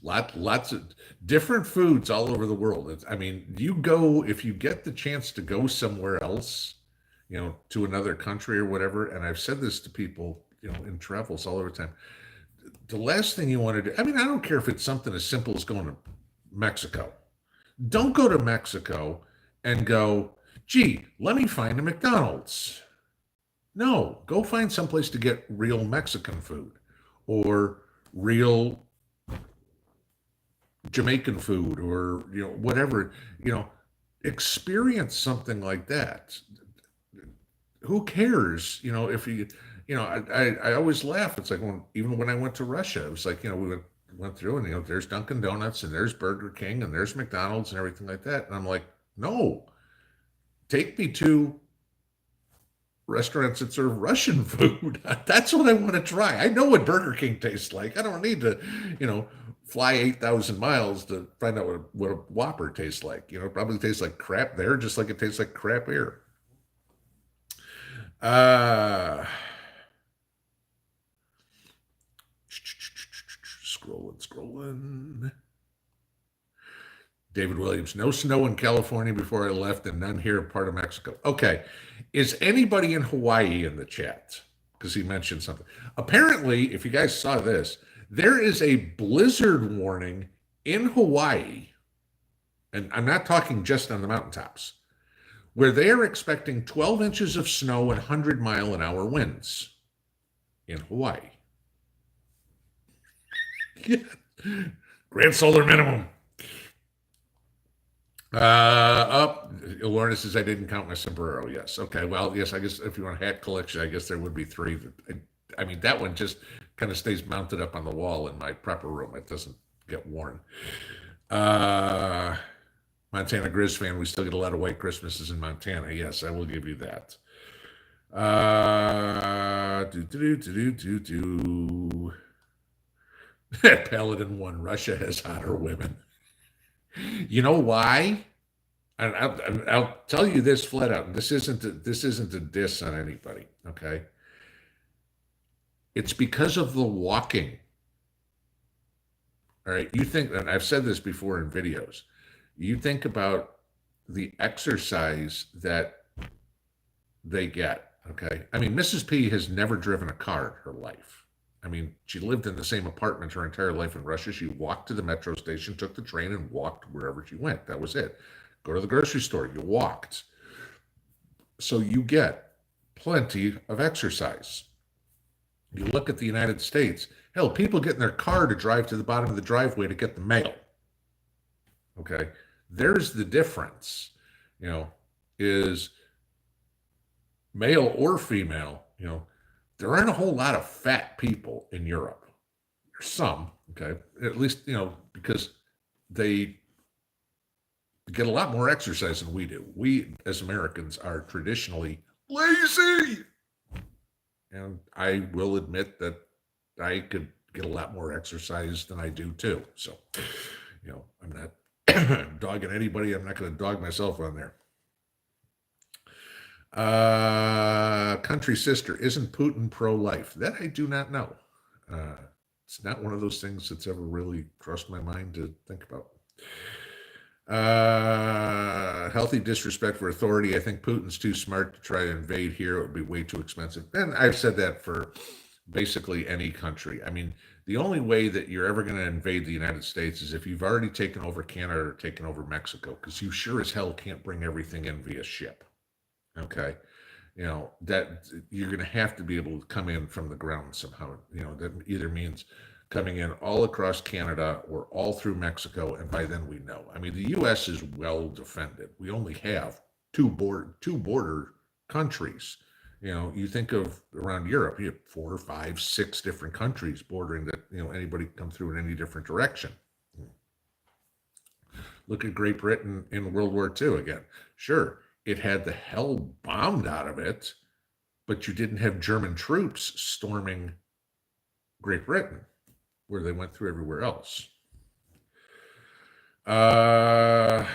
lots of different foods all over the world. You go, if you get the chance to go somewhere else, to another country or whatever, and I've said this to people, in travels all over the time, the last thing you want to do, I don't care if it's something as simple as going to Mexico. Don't go to Mexico and go, gee, let me find a McDonald's. No, go find someplace to get real Mexican food or real Jamaican food or, whatever, experience something like that. Who cares, if you, I always laugh. It's like even when I went to Russia, it was like, we went through and, there's Dunkin' Donuts and there's Burger King and there's McDonald's and everything like that. And I'm like, no, take me to restaurants that serve Russian food. That's what I want to try. I know what Burger King tastes like. I don't need to, fly 8,000 miles to find out what a Whopper tastes like. It probably tastes like crap there, just like it tastes like crap here. Scrolling. David Williams, no snow in California before I left and none here, part of Mexico. Okay. Is anybody in Hawaii in the chat? Because he mentioned something. Apparently, if you guys saw this, there is a blizzard warning in Hawaii, and I'm not talking just on the mountaintops, where they are expecting 12 inches of snow and 100-mile-an-hour winds in Hawaii. Grand solar minimum. Lorna says, I didn't count my sombrero. Yes. Okay. Well, yes, I guess if you want a hat collection, I guess there would be three. That one just kind of stays mounted up on the wall in my proper room. It doesn't get worn. Montana Grizz fan, we still get a lot of white Christmases in Montana. Yes, I will give you that. Paladin 1, Russia has hotter women. You know why? And I'll tell you this flat out. This isn't a diss on anybody. Okay. It's because of the walking. All right. You think, and I've said this before in videos, you think about the exercise that they get. Okay. Mrs. P has never driven a car in her life. She lived in the same apartment her entire life in Russia. She walked to the metro station, took the train, and walked wherever she went. That was it. Go to the grocery store, you walked. So you get plenty of exercise. You look at the United States, hell, people get in their car to drive to the bottom of the driveway to get the mail. Okay. There's the difference, is male or female, there aren't a whole lot of fat people in Europe. There's some, okay, at least, because they get a lot more exercise than we do. We, as Americans, are traditionally lazy. And I will admit that I could get a lot more exercise than I do too. So, I'm not dogging anybody. I'm not going to dog myself on there. Country sister, isn't Putin pro-life? That I do not know. It's not one of those things that's ever really crossed my mind to think about. Healthy disrespect for authority. I think Putin's too smart to try to invade here. It would be way too expensive. And I've said that for basically any country. The only way that you're ever going to invade the United States is if you've already taken over Canada or taken over Mexico, because you sure as hell can't bring everything in via ship. Okay. That you're going to have to be able to come in from the ground somehow. That either means coming in all across Canada or all through Mexico, and by then we know. The U.S. is well defended. We only have two border countries. You think of around Europe, you have 4, 5, 6 different countries bordering that, anybody can come through in any different direction. Look at Great Britain in World War II again. Sure, it had the hell bombed out of it, but you didn't have German troops storming Great Britain, where they went through everywhere else. Daryl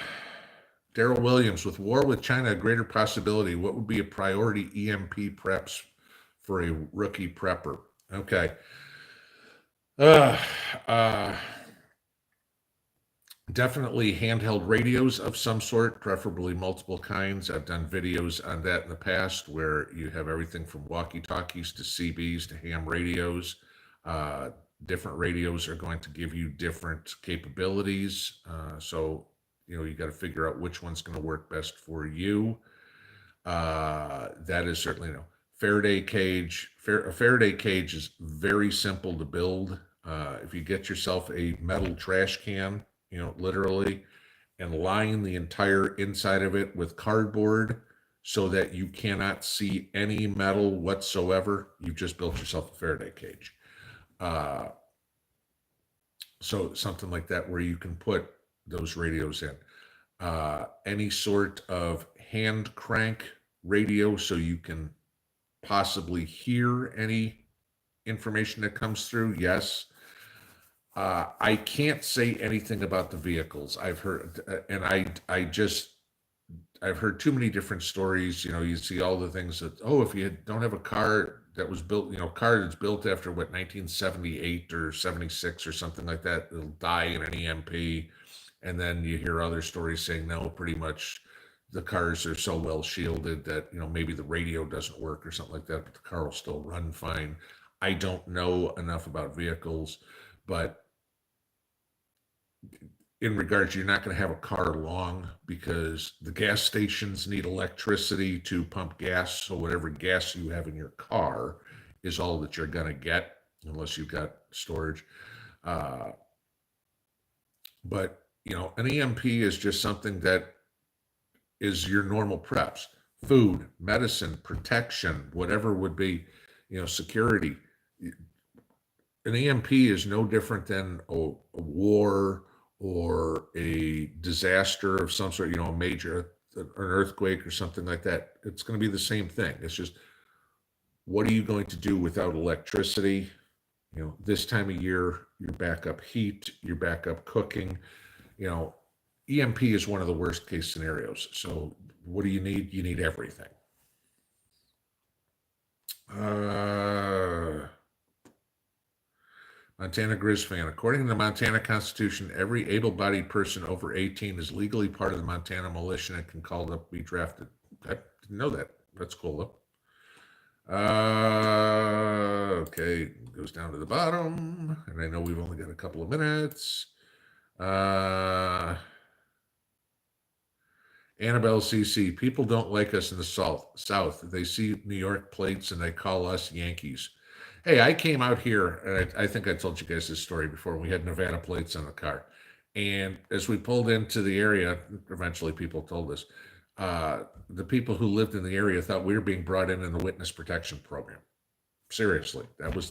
Williams, with war with China a greater possibility, what would be a priority EMP preps for a rookie prepper? Okay. Definitely handheld radios of some sort, preferably multiple kinds. I've done videos on that in the past where you have everything from walkie-talkies to CBs to ham radios. Different radios are going to give you different capabilities. So, you got to figure out which one's going to work best for you. That is certainly Faraday cage. A Faraday cage is very simple to build. If you get yourself a metal trash can, literally, and line the entire inside of it with cardboard so that you cannot see any metal whatsoever, you've just built yourself a Faraday cage. So something like that where you can put those radios in. Any sort of hand crank radio so you can possibly hear any information that comes through, yes. I can't say anything about the vehicles. I've heard, and I've heard too many different stories. You see all the things that, if you don't have a car that was built, car that's built after 1978 or 76 or something like that, it'll die in an EMP. And then you hear other stories saying, no, pretty much the cars are so well shielded that, maybe the radio doesn't work or something like that, but the car will still run fine. I don't know enough about vehicles, but in regards, you're not going to have a car long because the gas stations need electricity to pump gas. So whatever gas you have in your car is all that you're going to get unless you've got storage. But, an EMP is just something that is your normal preps: food, medicine, protection, whatever would be, security. An EMP is no different than a war or a disaster of some sort, a major, an earthquake or something like that. It's going to be the same thing. It's just, what are you going to do without electricity? This time of year, your backup heat, your backup cooking. EMP is one of the worst case scenarios. So what do you need? You need everything. Montana Grizz fan. According to the Montana Constitution, every able-bodied person over 18 is legally part of the Montana militia and can call up, be drafted. I didn't know that. That's cool, though. Okay, goes down to the bottom, and I know we've only got a couple of minutes. Annabelle CC. People don't like us in the South. They see New York plates and they call us Yankees. Hey, I came out here, and I think I told you guys this story before. We had Nevada plates on the car. And as we pulled into the area, eventually people told us, the people who lived in the area thought we were being brought in the witness protection program. Seriously, that was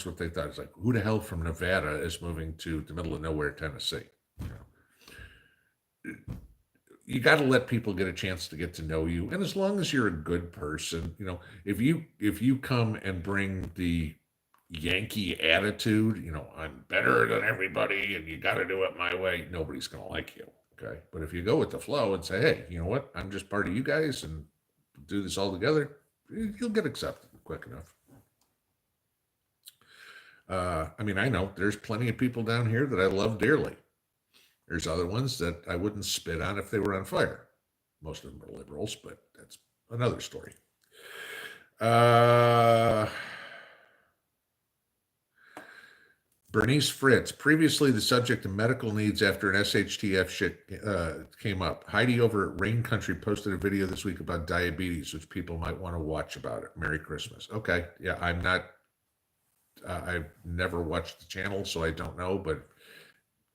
what they thought. It's like, who the hell from Nevada is moving to the middle of nowhere, Tennessee? You got to let people get a chance to get to know you. And as long as you're a good person, if you come and bring the Yankee attitude, I'm better than everybody and you got to do it my way, nobody's going to like you. Okay. But if you go with the flow and say, hey, you know what? I'm just part of you guys and do this all together, you'll get accepted quick enough. I know there's plenty of people down here that I love dearly. There's other ones that I wouldn't spit on if they were on fire. Most of them are liberals, but that's another story. Bernice Fritz, previously the subject of medical needs after an SHTF shit came up. Heidi over at Rain Country posted a video this week about diabetes, which people might want to watch about it. Merry Christmas. Okay, yeah, I've never watched the channel, so I don't know, but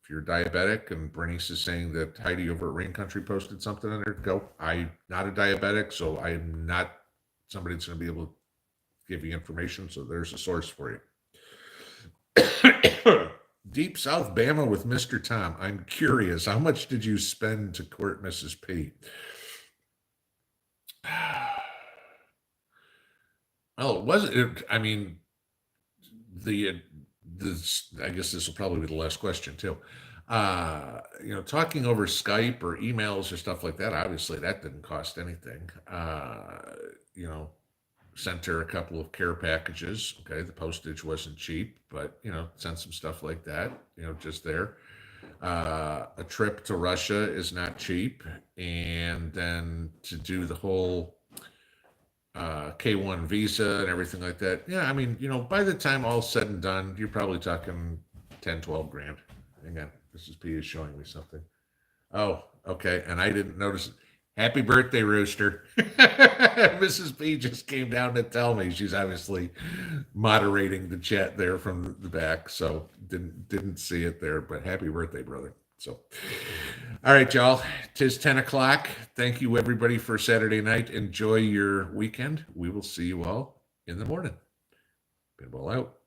if you're diabetic and Bernice is saying that Heidi over at Rain Country posted something on there, go. I'm not a diabetic, so I'm not somebody that's going to be able to give you information. So there's a source for you. Deep South Bama with Mr. Tom. I'm curious, how much did you spend to court Mrs. P? Oh, it wasn't. I mean, the this. I guess this will probably be the last question too. Talking over Skype or emails or stuff like that. Obviously, that didn't cost anything. You know, Sent her a couple of care packages. Okay, the postage wasn't cheap, but sent some stuff like that. Just there. A trip to Russia is not cheap, and then to do the whole K1 visa and everything like that. Yeah, I mean, by the time all's said and done, you're probably talking 10, 12 grand. Hang on, Mrs. P is showing me something. Oh, okay, and I didn't notice it. Happy birthday, Rooster. Mrs. P just came down to tell me. She's obviously moderating the chat there from the back, so didn't see it there, but happy birthday, brother. So, all right, y'all. 'Tis 10 o'clock. Thank you, everybody, for Saturday night. Enjoy your weekend. We will see you all in the morning. Pinball out.